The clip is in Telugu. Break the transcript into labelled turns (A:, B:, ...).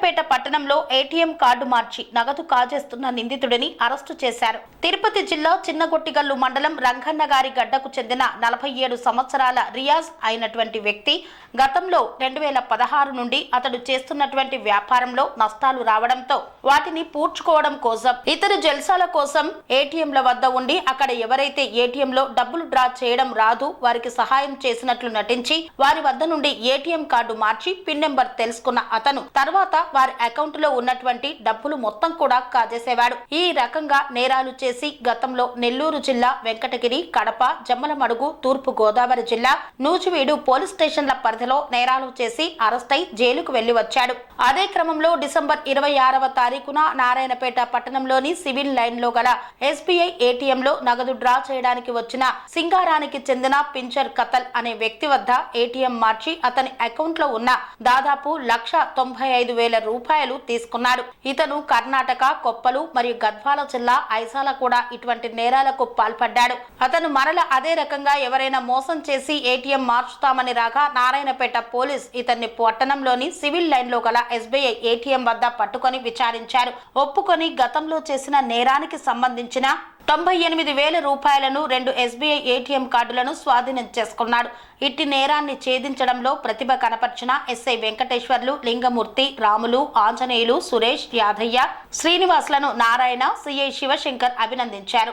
A: నారాయణపేట పట్టణంలో ఏటీఎం కార్డు మార్చి నగదు కాజేస్తున్న నిందితుడిని అరెస్టు చేశారు. తిరుపతి జిల్లా చిన్నగొట్టిగల్లు మండలం రంగన్నగారి గడ్డకు చెందిన 47 సంవత్సరాల రియాజ్ అయినటువంటి వ్యక్తి గతంలో 2016 నుండి అతడు చేస్తున్నటువంటి వ్యాపారంలో నష్టాలు రావడంతో వాటిని పూడ్చుకోవడం కోసం ఇతర జల్సాల కోసం ఏటీఎంల వద్ద ఉండి అక్కడ ఎవరైతే ఏటీఎంలో డబ్బులు డ్రా చేయడం రాదు వారికి సహాయం చేసినట్లు నటించి వారి వద్ద నుండి ఏటీఎం కార్డు మార్చి పిన్ నెంబర్ తెలుసుకున్న అతను తర్వాత వారి అకౌంట్ లో ఉన్నటువంటి డబ్బులు మొత్తం కూడా కాజేసేవాడు. ఈ రకంగా నేరాలు చేసి గతంలో నెల్లూరు జిల్లా వెంకటగిరి, కడప, జమ్మలమడుగు, తూర్పు గోదావరి జిల్లా నూజివీడు పోలీస్ స్టేషన్ల పరిధిలో నేరాలు చేసి అరెస్ట్ అయి జైలుకు వెళ్లి వచ్చాడు. అదే క్రమంలో డిసెంబర్ 26వ తారీఖున నారాయణపేట పట్టణంలోని సివిల్ లైన్ లో గల ఎస్బీఐ ఏటీఎం లో నగదు డ్రా చేయడానికి వచ్చిన సింగారానికి చెందిన పించర్ కతల్ అనే వ్యక్తి వద్ద ఏటీఎం మార్చి అతని అకౌంట్ లో ఉన్న దాదాపు 1,95,000 రూపాయలు తీసుకున్నాడు. ఇతను కర్ణాటక, కొప్పలు మరియు గద్వాల జిల్లా ఐసాల కూడా ఇటువంటి నేరాలకు పాల్పడ్డాడు. అతను మరల అదే రకంగా ఎవరైనా మోసం చేసి ఏటీఎం మార్చుతామని రాగా నారాయణపేట పోలీస్ ఇతన్ని పట్టణంలోని సివిల్ లైన్ లో గల ఎస్బీఐ ఏటీఎం వద్ద పట్టుకొని విచారించారు. ఒప్పుకొని గతంలో చేసిన నేరానికి సంబంధించిన 98,000 రూపాయలను 2 ఎస్బీఐ ఏటీఎం కార్డులను స్వాధీనం చేసుకున్నాడు. ఇట్టి నేరాన్ని ఛేదించడంలో ప్రతిభ కనపర్చిన ఎస్ఐ వెంకటేశ్వర్లు, లింగమూర్తి, రాములు, ఆంజనేయులు, సురేష్, యాదయ్య, శ్రీనివాసులను నారాయణ, సిఐ శివశంకర్ అభినందించారు.